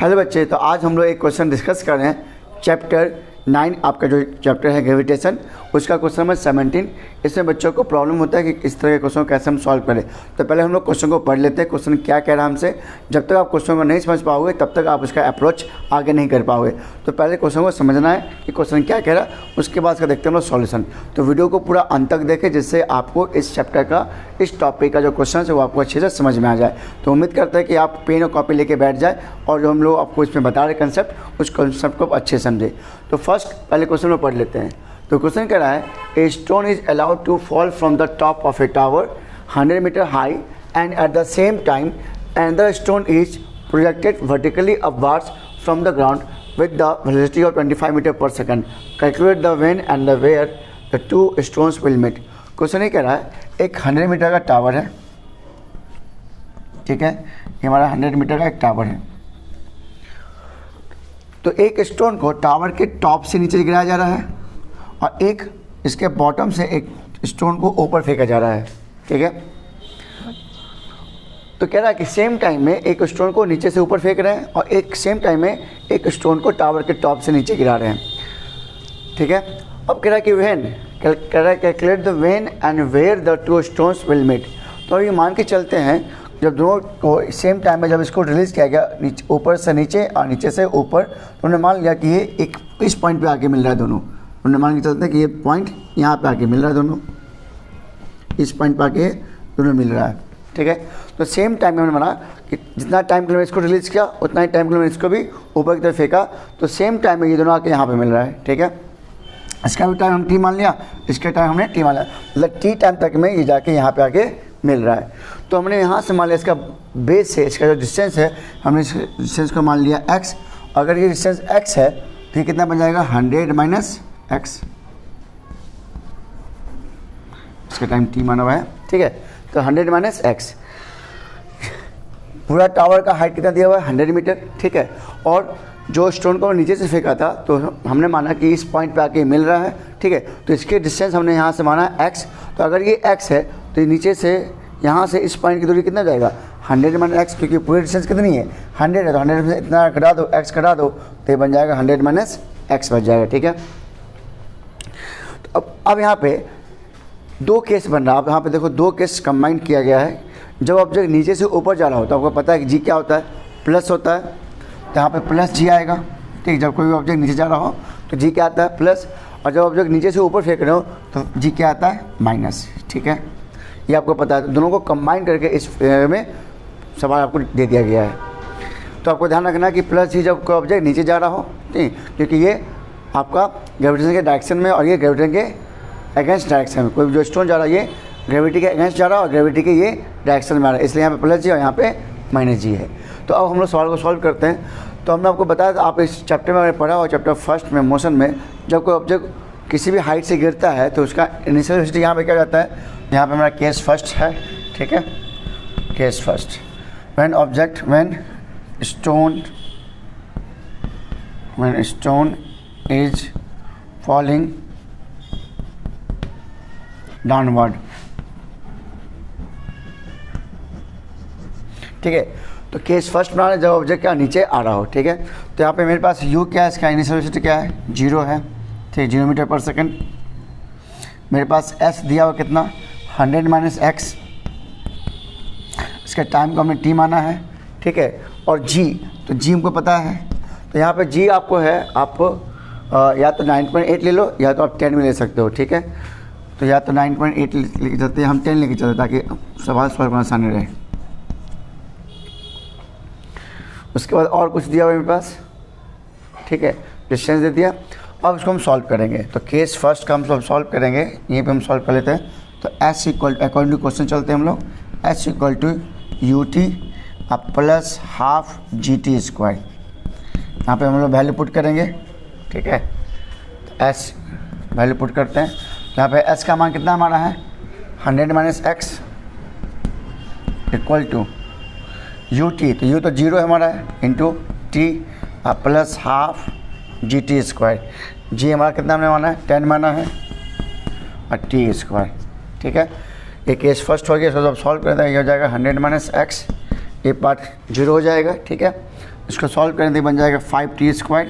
Hello बच्चे, तो आज हम लोग एक क्वेश्चन डिस्कस कर रहे हैं चैप्टर 9 आपका जो चैप्टर है ग्रेविटेशन, उसका क्वेश्चन नंबर 17। इसमें बच्चों को प्रॉब्लम होता है कि इस तरह के क्वेश्चन को कैसे हम सॉल्व करें। तो पहले हम लोग क्वेश्चन को पढ़ लेते हैं, क्वेश्चन क्या कह रहा है हमसे। जब तक आप क्वेश्चन को नहीं समझ पाओगे तब तक आप उसका अप्रोच आगे नहीं कर पाओगे। तो पहले क्वेश्चन को समझना है कि क्वेश्चन क्या कह रहा है, उसके बाद का देखते हैं हम लोग सॉल्यूशन। तो वीडियो को पूरा अंत तक देखें जिससे आपको इस चैप्टर का, इस टॉपिक का जो क्वेश्चन है वो आपको अच्छे से समझ में आ जाए। तो उम्मीद करते हैं कि आप पेन और कॉपी लेके बैठ जाए और जो हम लोग आपको इसमें बता रहे कंसेप्ट, उस कंसेप्ट को अच्छे से समझे। तो फर्स्ट पहले क्वेश्चन में पढ़ लेते हैं। तो क्वेश्चन कह रहा है, a stone is allowed to fall from the top of a tower 100 metre high and at the same time another stone is projected vertically upwards from the ground with the velocity of 25 meter per second. Calculate the when and the where the two stones will meet. Question ये कह रहा है, एक 100 metre का tower है, ठीक है, ये हमारा 100 मीटर का एक टावर है। तो एक स्टोन को टावर के टॉप से नीचे गिराया जा रहा है और एक इसके बॉटम से एक स्टोन को ऊपर फेंका जा रहा है, ठीक है। तो कह रहा है कि सेम टाइम में एक स्टोन को नीचे से ऊपर फेंक रहे हैं और एक सेम टाइम में एक स्टोन को टावर के टॉप से नीचे गिरा रहे हैं, ठीक है। अब कह रहा है कि व्हेन, कह रहा है calculate the when and where the two stones will meet. तो ये मान के चलते हैं जब दोनों को सेम टाइम में जब इसको रिलीज़ किया गया, नीचे ऊपर से नीचे और नीचे से ऊपर, तो उन्होंने मान लिया कि ये एक इस पॉइंट पे आके मिल रहा है दोनों। उन्होंने मान के चलते हैं कि ये पॉइंट यहाँ पे आके मिल रहा है दोनों, इस पॉइंट पे आके दोनों मिल रहा है, ठीक है। तो सेम टाइम में हमने माना कि जितना टाइम के लिए इसको रिलीज़ किया उतना ही टाइम के लिए इसको भी ऊपर की तरफ फेंका, तो सेम टाइम में ये दोनों आके यहाँ पे मिल रहा है, ठीक है। इसका भी टाइम हम टी मान लिया, इसका टाइम हमने टी मान लिया, मतलब टी टाइम तक में ये जाके यहाँ पे आके मिल रहा है। तो हमने यहाँ से मान लिया इसका बेस है, इसका जो डिस्टेंस है, हमने इस डिस्टेंस को मान लिया x। अगर ये डिस्टेंस x है तो ये कितना बन जाएगा 100 माइनस x, इसका टाइम t माना हुआ है, ठीक है। तो 100 माइनस x, पूरा टावर का हाइट कितना दिया हुआ है 100 मीटर, ठीक है। और जो स्टोन को नीचे से फेंका था तो हमने माना कि इस पॉइंट पे आके मिल रहा है, ठीक है। तो इसके डिस्टेंस हमने यहाँ से माना x। तो अगर ये x है तो नीचे से यहाँ से इस पॉइंट की दूरी कितना जाएगा 100 माइनस x, क्योंकि पूरी डिस्टेंस कितनी है 100 है, तो 100 में इतना कटा दो, x कटा दो, तो ये बन जाएगा 100 माइनस x बच जाएगा, ठीक है। तो अब यहाँ पे दो केस बन रहा है। अब यहाँ पे देखो दो केस कंबाइन किया गया है। जब ऑब्जेक्ट नीचे से ऊपर जा रहा होता है, आपको पता है कि जी क्या होता है, प्लस होता है, तो यहाँ पे प्लस जी आएगा, ठीक। जब कोई ऑब्जेक्ट नीचे जा रहा हो तो जी क्या आता है प्लस, और जब ऑब्जेक्ट नीचे से ऊपर फेंक रहे हो तो जी क्या आता है माइनस, ठीक है। ये आपको पता है। तो दोनों को कंबाइन करके इस में सवाल आपको दे दिया गया है। तो आपको ध्यान रखना कि प्लस जी जब कोई ऑब्जेक्ट नीचे जा रहा हो, ठीक, क्योंकि ये आपका ग्रेविटेशन के डायरेक्शन में और ये ग्रेविटेशन के अगेंस्ट डायरेक्शन में, कोई जो स्टोन जा रहा है ये ग्रेविटी के अगेंस्ट जा रहा है और ग्रेविटी के ये डायरेक्शन में आ रहा है, इसलिए यहाँ पे प्लस जी और यहाँ पे माइनस जी है। तो अब हम लोग सवाल को सॉल्व करते हैं। तो हमने आपको बताया था, आप इस चैप्टर में पढ़ा और चैप्टर फर्स्ट में मोशन में, जब कोई ऑब्जेक्ट किसी भी हाइट से गिरता है तो उसका इनिशियल वेलोसिटी यहाँ पे क्या जाता है, यहाँ पे हमारा केस फर्स्ट है, ठीक है, case first. When object, when stone is falling downward, ठीक है। तो केस फर्स्ट बनाना जब ऑब्जेक्ट क्या नीचे आ रहा हो, ठीक है। तो यहाँ पे मेरे पास u क्या है, इसका इनिशियल वेलोसिटी क्या है 0 है, ठीक, 0 मीटर पर सेकंड। मेरे पास s दिया हुआ कितना 100 माइनस x, इसका टाइम को हमने t माना है, ठीक है। और g, तो g हमको पता है, तो यहाँ पे g आपको है, आप या तो 9.8 ले लो या तो आप 10 में ले सकते हो, ठीक है। तो या तो 9.8 लेके चलते हैं, हम 10 लेके चलते ताकि सवाल सॉल्व करना आसानी रहे। उसके बाद और कुछ दिया हुआ मेरे पास, ठीक है, डिस्टेंस दे दिया। अब इसको हम सॉल्व करेंगे। तो केस फर्स्ट का हम सॉल्व करेंगे, यहीं पे हम सॉल्व कर लेते हैं। तो s equal to, according to question चलते हैं हम लोग, s equal to u t plus half g t square. यहाँ पे हम लोग वैल्यू पुट करेंगे, ठीक है। तो s वैल्यू पुट करते हैं। यहाँ पे s का मान कितना हमारा है 100 minus x equal to u t, तो यू तो 0 है हमारा है, into t plus half g t square. G हमारा कितना हमने माना है 10 माना है और टी स्क्वायर, ठीक है। ये केस फर्स्ट हो गया, इसको जब सॉल्व करते हैं ये हो जाएगा 100 माइनस एक्स, ये पार्ट 0 हो जाएगा, ठीक है। इसको सॉल्व करें तो बन जाएगा 5t²।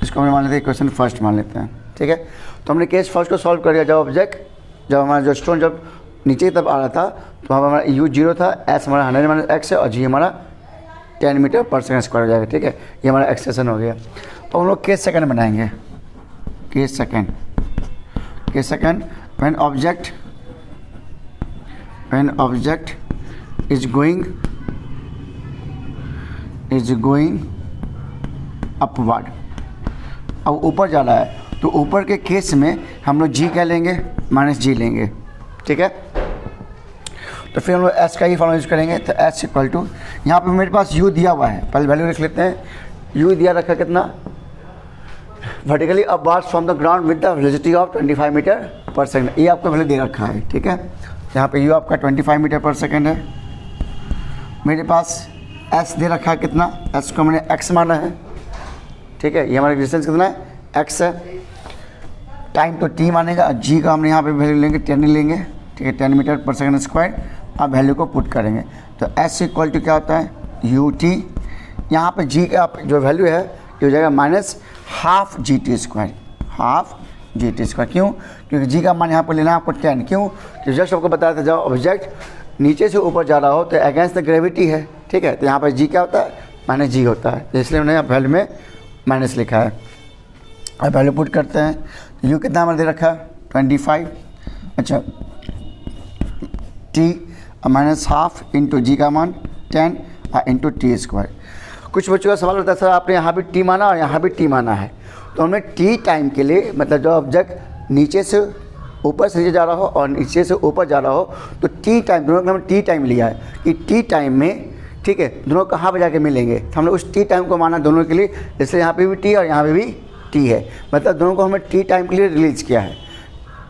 इसको हम मान लेते हैं क्वेश्चन फर्स्ट मान लेते हैं, ठीक है। तो हमने केस फर्स्ट को सॉल्व कर दिया। जब हमारा जो स्टोन जब नीचे की तरफ आ रहा था तो हमारा u 0 था, s हमारा 100 - x है और g हमारा 10 मीटर पर सेकंड स्क्वायर हो जाएगा, ठीक है। ये हमारा एक्सप्रेशन हो गया। तो हम लोग केस सेकंड बनाएंगे। Case second when object is going upward. अब ऊपर जा रहा है तो ऊपर के केस में हम लोग g क्या लेंगे, -g लेंगे, ठीक है। तो फिर हम लोग s का ही फॉर्मूला यूज करेंगे। तो s इक्वल टू, यहाँ पे मेरे पास u दिया हुआ है, पहले वैल्यू लिख लेते हैं। u दिया रखा कितना, vertically upwards from the ground with the velocity of 25 metre per second, ये आपका वैल्यू दे रखा है, ठीक है। यहाँ पे u आपका 25 मीटर पर सेकंड है। मेरे पास s दे रखा है कितना, s को मैंने x माना है, ठीक है। ये हमारा डिस्टेंस कितना है, x है। टाइम तो t मानेगा, g का हमने यहाँ पे वैल्यू लेंगे 10 लेंगे, ठीक है, 10 मीटर पर सेकंड स्क्वायर। अब वैल्यू को पुट करेंगे तो s इक्वल टू क्या होता है, ut। यहाँ पे g का जो वैल्यू है ये हो जाएगा -12 gt², हाफ gt²। क्यों, क्योंकि g का मान यहाँ पर लेना है आपको 10। क्यों, तो जस्ट आपको बताया था जब ऑब्जेक्ट नीचे से ऊपर जा रहा हो तो अगेंस्ट द ग्रेविटी है, ठीक है। तो यहाँ पर g क्या होता है, -g होता है, तो इसलिए मैंने वैल्यू में माइनस लिखा है। अब वैल्यू पुट करते हैं। u कितना हमारे दे रखा है, 25, अच्छा t -12 इंटू जी का मान 10 इंटू t²। कुछ बच्चों का सवाल होता है सर आपने यहाँ भी t माना और यहाँ भी t माना है। तो हमने t टाइम के लिए, मतलब जो ऑब्जेक्ट नीचे से ऊपर से नीचे जा रहा हो और नीचे से ऊपर जा रहा हो तो t टाइम, दोनों का हमने t टाइम लिया है कि t टाइम में, ठीक है, दोनों कहाँ पर जाके मिलेंगे। तो हमने उस टी टाइम को माना दोनों के लिए, इसलिए यहाँ पे भी टी और यहाँ पे भी टी है, मतलब दोनों को हमने टी टाइम के लिए रिलीज़ किया है,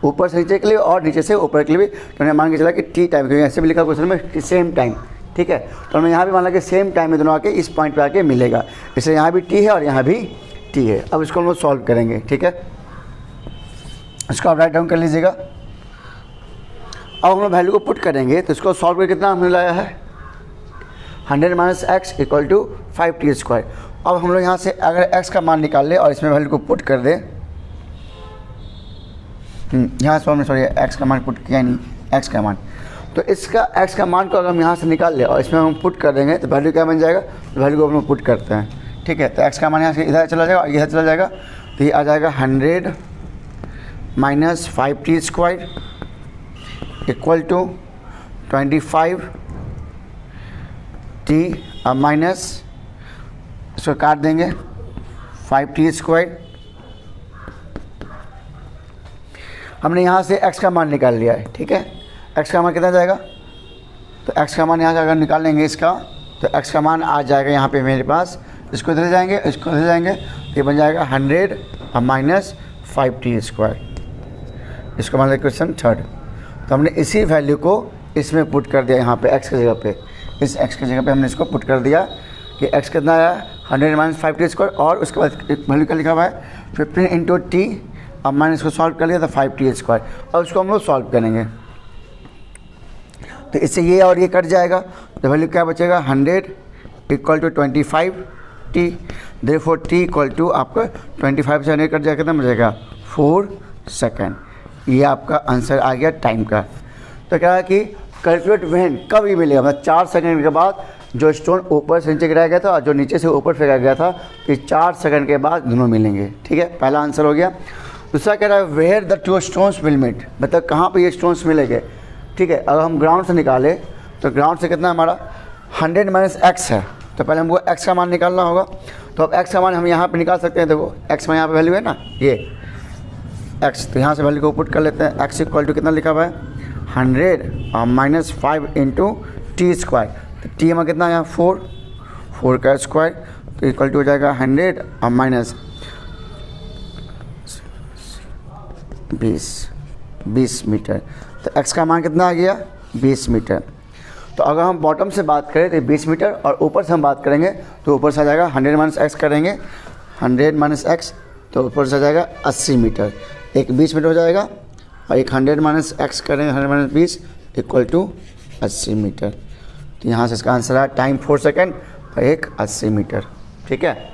ऊपर से नीचे के लिए और नीचे से ऊपर के लिए भी। तो हमने मान के चला कि टी टाइम, क्योंकि ऐसे भी लिखा क्वेश्चन में सेम टाइम, ठीक है। तो हमने यहाँ भी माना कि सेम टाइम में दोनों आके इस पॉइंट पर आके मिलेगा, इसलिए यहाँ भी टी है और यहाँ भी टी है। अब इसको हम लोग सॉल्व करेंगे, ठीक है। इसको आप राइट डाउन कर लीजिएगा। अब हम लोग वैल्यू को पुट करेंगे तो इसको सॉल्व करके कितना हमने लाया है, 100 - x इक्वल टू 5t²। अब हम लोग यहाँ से अगर x का मान निकाल ले और इसमें वैल्यू को पुट कर दें, यहाँ से हमने सॉरी x का मान पुट किया नहीं, x का मान, तो इसका x का मान को अगर हम यहाँ से निकाल ले और इसमें हम पुट कर देंगे तो वैल्यू क्या बन जाएगा, तो वैल्यू को हम लोग पुट करते हैं, ठीक है। तो x का मान यहाँ से इधर चला जाएगा और इधर चला जाएगा, तो ये आ जाएगा 100 - 5t² इक्वल टू 25 t अब माइनस, इसको काट देंगे 5t²। हमने यहाँ से x का मान निकाल लिया है, ठीक है। x का मान कितना जाएगा, तो x का मान यहाँ से अगर निकाल लेंगे इसका, तो x का मान आ जाएगा यहाँ पे मेरे पास, इसको इधर जाएंगे, इसको इधर जाएंगे, ये बन जाएगा 100 और माइनस 5t²। इसको मान लिया क्वेश्चन थर्ड। तो हमने इसी वैल्यू को इसमें पुट कर दिया, यहाँ पे x की जगह पे, इस x की जगह पे हमने इसको पुट कर दिया कि x कितना आया 100 - 5t² और उसके बाद वैल्यू क्या लिखा हुआ है 15 इंटू टी। अब मैंने इसको सॉल्व कर लिया था 5t²। और उसको हम लोग सॉल्व करेंगे तो इससे ये और ये कट जाएगा, तो वैल्यू क्या बचेगा 100 equal to 25t। Therefore t equal to आपका 25 से 100 कट जाएगा, कितना बचेगा 4 सेकेंड। ये आपका आंसर आ गया टाइम का। तो क्या है कि कैलकुलेट व्हेन, कब ये मिलेगा, मतलब 4 सेकंड के बाद जो स्टोन ऊपर से नीचे गिराया गया था और जो नीचे से ऊपर फेंका गया था, तो 4 सेकंड के बाद दोनों मिलेंगे, ठीक है। पहला आंसर हो गया। दूसरा कह रहा है where the two stones will meet, मतलब कहाँ पे ये स्टोन्स मिलेंगे, ठीक है। अगर हम ग्राउंड से निकाले तो ग्राउंड से कितना हमारा 100 - x है, तो पहले हमको x का मान निकालना होगा। तो अब x का मान हम यहाँ पे निकाल सकते हैं, देखो x में यहाँ पे वैल्यू है ना, ये x, तो यहाँ से वैल्यू को पुट कर लेते हैं। x इक्वल टू कितना लिखा हुआ है 100 और माइनस 5 इंटू t²। तो t में कितना यहाँ 4 का स्क्वायर, तो इक्वल टू हो जाएगा 100 और माइनस 20 मीटर। तो x का मान कितना आ गया 20 मीटर। तो अगर हम बॉटम से बात करें तो 20 मीटर और ऊपर से हम बात करेंगे तो ऊपर से आ जाएगा 100 - x करेंगे, 100 - x, तो ऊपर से आ जाएगा 80 मीटर। एक 20 मीटर हो जाएगा और एक 100 - x करेंगे, 100 - 20 इक्वल टू 80 मीटर। तो यहाँ से इसका आंसर है टाइम 4 सेकेंड एक 80 मीटर। ठीक है,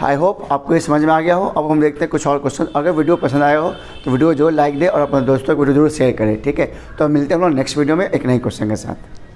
आई होप आपको ये समझ में आ गया हो। अब हम देखते हैं कुछ और क्वेश्चन। अगर वीडियो पसंद आया हो तो वीडियो को जरूर लाइक दे और अपने दोस्तों को वीडियो जरूर शेयर करें। ठीक है, तो मिलते हैं हम लोग नेक्स्ट वीडियो में एक नई क्वेश्चन के साथ।